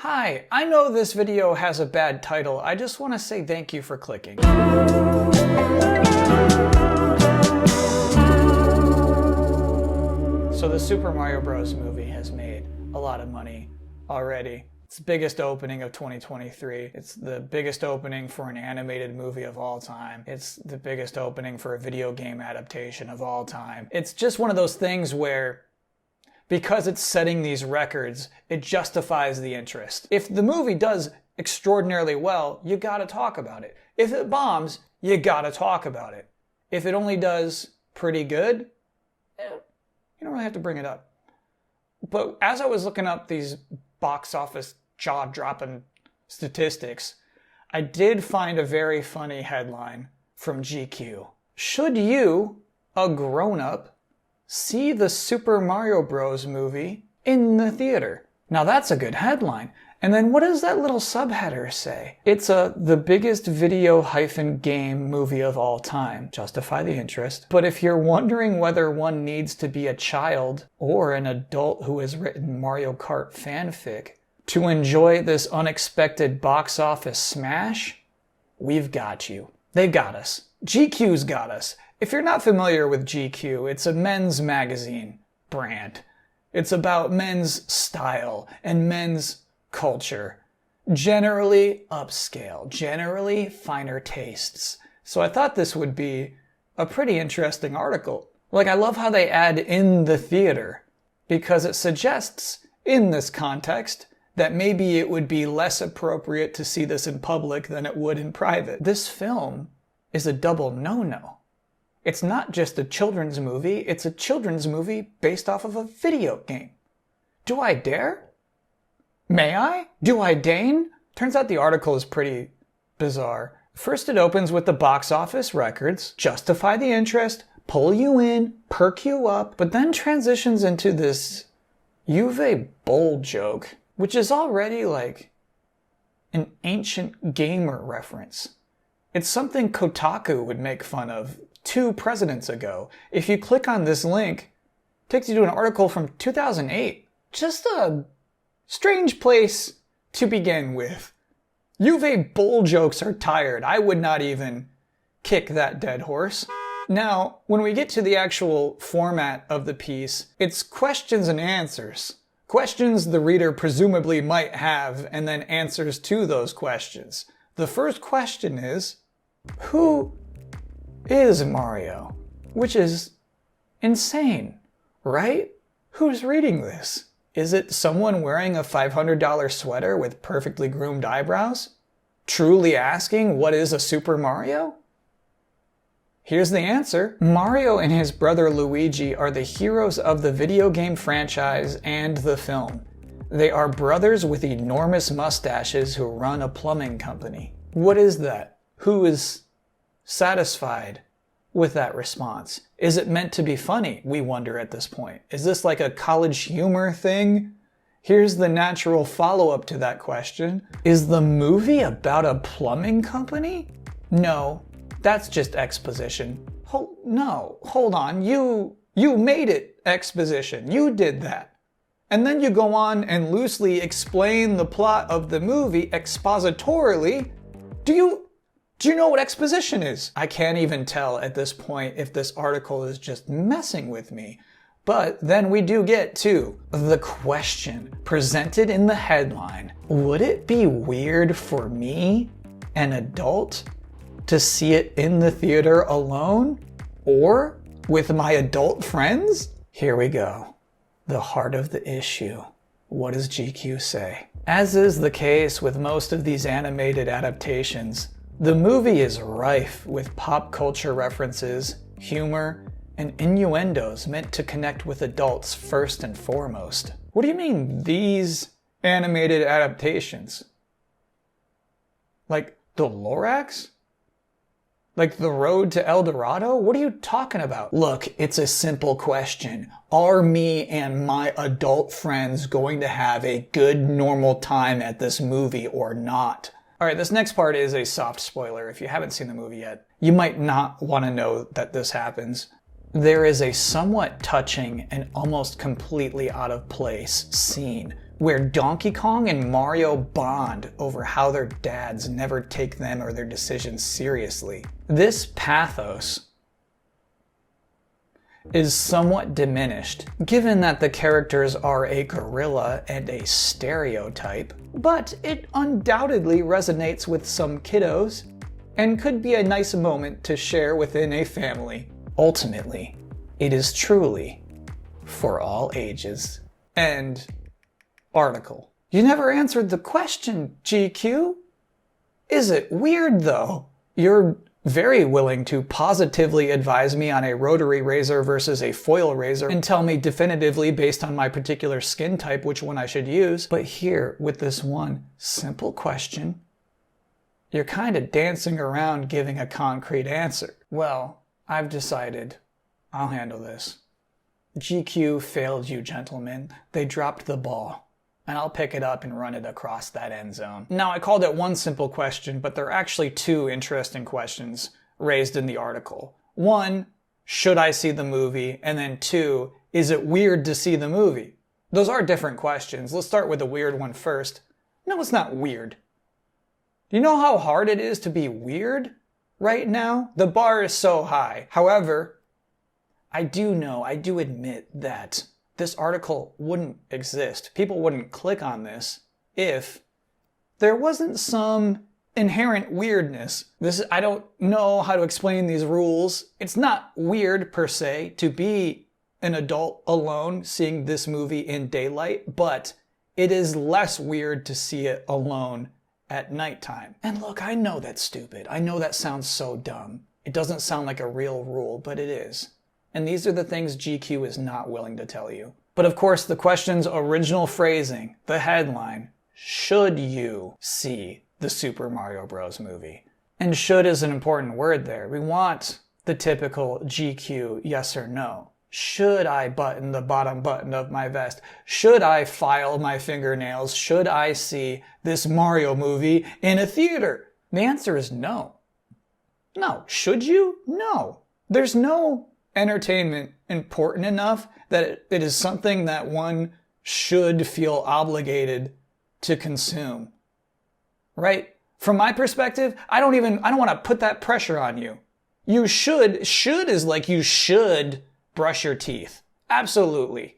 Hi, I know this video has a bad title. I just want to say thank you for clicking. So the Super Mario Bros. Movie has made a lot of money already. It's the biggest opening of 2023. It's the biggest opening for an animated movie of all time. It's the biggest opening for a video game adaptation of all time. It's just one of those things where, because it's setting these records, it justifies the interest. If the movie does extraordinarily well, you gotta talk about it. If it bombs, you gotta talk about it. If it only does pretty good, you don't really have to bring it up. But as I was looking up these box office jaw-dropping statistics, I did find a very funny headline from GQ. Should you, a grown-up, see the Super Mario Bros. Movie in the theater? Now that's a good headline. And then what does that little subheader say? It's the biggest video-game movie of all time. Justify the interest. But if you're wondering whether one needs to be a child or an adult who has written Mario Kart fanfic to enjoy this unexpected box office smash, we've got you. They've got us. GQ's got us. If you're not familiar with GQ, it's a men's magazine brand. It's about men's style and men's culture. Generally upscale, generally finer tastes. So I thought this would be a pretty interesting article. Like, I love how they add "in the theater," because it suggests, in this context, that maybe it would be less appropriate to see this in public than it would in private. This film is a double no-no. It's not just a children's movie, it's a children's movie based off of a video game. Do I dare? May I? Do I deign? Turns out the article is pretty bizarre. First it opens with the box office records, justify the interest, pull you in, perk you up, but then transitions into this Uwe Boll joke, which is already like an ancient gamer reference. It's something Kotaku would make fun of 2 presidents ago. If you click on this link, it takes you to an article from 2008. Just a strange place to begin with. Uwe Boll jokes are tired. I would not even kick that dead horse. Now, when we get to the actual format of the piece, it's questions and answers. Questions the reader presumably might have, and then answers to those questions. The first question is, who is Mario? Which is insane, right? Who's reading this? Is it someone wearing a $500 sweater with perfectly groomed eyebrows? Truly asking, what is a Super Mario? Here's the answer. Mario and his brother Luigi are the heroes of the video game franchise and the film. They are brothers with enormous mustaches who run a plumbing company. What is that? Who is satisfied with that response? Is it meant to be funny? We wonder at this point. Is this like a college humor thing? Here's the natural follow-up to that question. Is the movie about a plumbing company? No, that's just exposition. Hold on. You made it exposition. You did that. And then you go on and loosely explain the plot of the movie expositorily. Do you know what exposition is? I can't even tell at this point if this article is just messing with me. But then we do get to the question presented in the headline. Would it be weird for me, an adult, to see it in the theater alone? Or with my adult friends? Here we go. The heart of the issue. What does GQ say? As is the case with most of these animated adaptations, the movie is rife with pop culture references, humor, and innuendos meant to connect with adults first and foremost. What do you mean, these animated adaptations? Like the Lorax? Like The Road to El Dorado? What are you talking about? Look, it's a simple question. Are me and my adult friends going to have a good, normal time at this movie or not? Alright, this next part is a soft spoiler. If you haven't seen the movie yet, you might not want to know that this happens. There is a somewhat touching and almost completely out of place scene where Donkey Kong and Mario bond over how their dads never take them or their decisions seriously. This pathos is somewhat diminished, given that the characters are a gorilla and a stereotype, but it undoubtedly resonates with some kiddos and could be a nice moment to share within a family. Ultimately, it is truly for all ages. End article. You never answered the question, GQ. Is it weird though? You're very willing to positively advise me on a rotary razor versus a foil razor and tell me definitively based on my particular skin type which one I should use. But here, with this one simple question, you're kind of dancing around giving a concrete answer. Well, I've decided I'll handle this. GQ failed you, gentlemen. They dropped the ball. And I'll pick it up and run it across that end zone. Now, I called it one simple question, but there are actually two interesting questions raised in the article. One, should I see the movie? And then two, is it weird to see the movie? Those are different questions. Let's start with the weird one first. No, it's not weird. Do you know how hard it is to be weird right now? The bar is so high. However, I do admit that this article wouldn't exist. People wouldn't click on this if there wasn't some inherent weirdness. I don't know how to explain these rules. It's not weird per se to be an adult alone seeing this movie in daylight, but it is less weird to see it alone at nighttime. And look, I know that's stupid. I know that sounds so dumb. It doesn't sound like a real rule, but it is. And these are the things GQ is not willing to tell you. But of course, the question's original phrasing, the headline, should you see the Super Mario Bros. Movie? And should is an important word there. We want the typical GQ yes or no. Should I button the bottom button of my vest? Should I file my fingernails? Should I see this Mario movie in a theater? The answer is no. No. Should you? No. There's no entertainment important enough that it is something that one should feel obligated to consume. Right? From my perspective, I don't want to put that pressure on you. You should is like you should brush your teeth. Absolutely.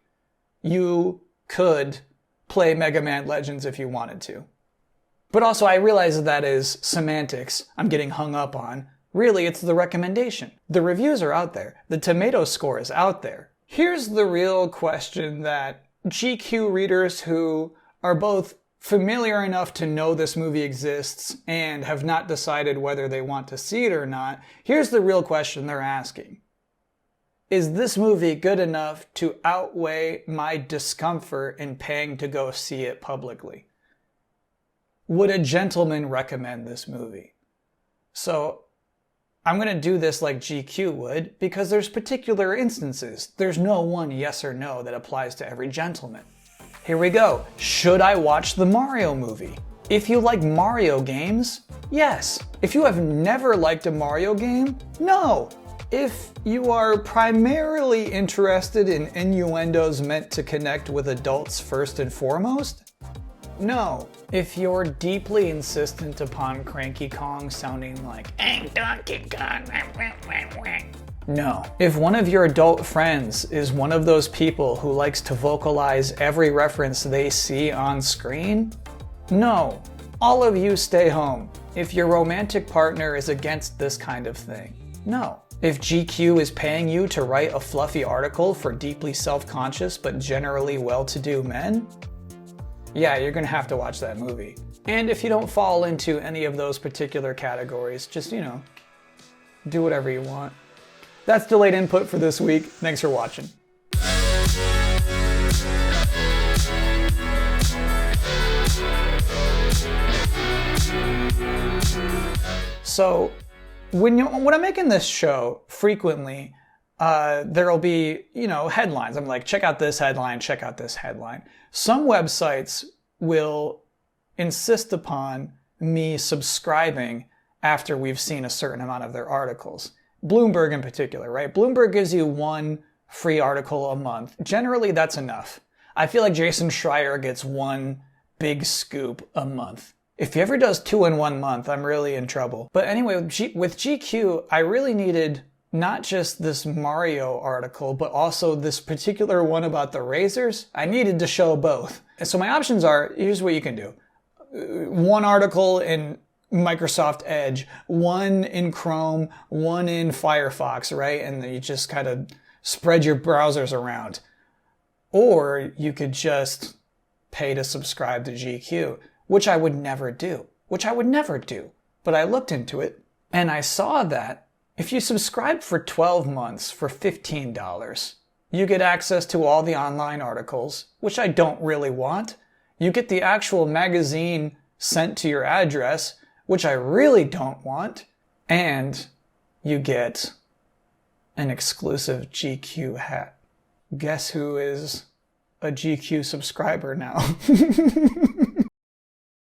You could play Mega Man Legends if you wanted to. But also I realize that is semantics I'm getting hung up on. Really, it's the recommendation. The reviews are out there. The tomato score is out there. Here's the real question that GQ readers who are both familiar enough to know this movie exists and have not decided whether they want to see it or not, here's the real question they're asking. Is this movie good enough to outweigh my discomfort in paying to go see it publicly? Would a gentleman recommend this movie? So, I'm going to do this like GQ would because there's particular instances. There's no one yes or no that applies to every gentleman. Here we go. Should I watch the Mario movie? If you like Mario games, yes. If you have never liked a Mario game, no. If you are primarily interested in innuendos meant to connect with adults first and foremost, no. If you're deeply insistent upon Cranky Kong sounding like Donkey Kong, no. If one of your adult friends is one of those people who likes to vocalize every reference they see on screen, no. All of you stay home. If your romantic partner is against this kind of thing, no. If GQ is paying you to write a fluffy article for deeply self-conscious but generally well-to-do men, yeah, you're gonna have to watch that movie. And if you don't fall into any of those particular categories, just, do whatever you want. That's delayed input for this week. Thanks for watching. So, when I'm making this show, frequently, there'll be, headlines. I'm like, check out this headline, check out this headline. Some websites will insist upon me subscribing after we've seen a certain amount of their articles. Bloomberg in particular, right? Bloomberg gives you one free article a month. Generally, that's enough. I feel like Jason Schreier gets one big scoop a month. If he ever does 2 in 1 month, I'm really in trouble. But anyway, with GQ, I really needed not just this Mario article, but also this particular one about the razors. I needed to show both. And so my options are, here's what you can do. One article in Microsoft Edge, one in Chrome, one in Firefox, right? And then you just kind of spread your browsers around. Or you could just pay to subscribe to GQ, which I would never do. But I looked into it and I saw that if you subscribe for 12 months for $15, you get access to all the online articles, which I don't really want. You get the actual magazine sent to your address, which I really don't want. And you get an exclusive GQ hat. Guess who is a GQ subscriber now?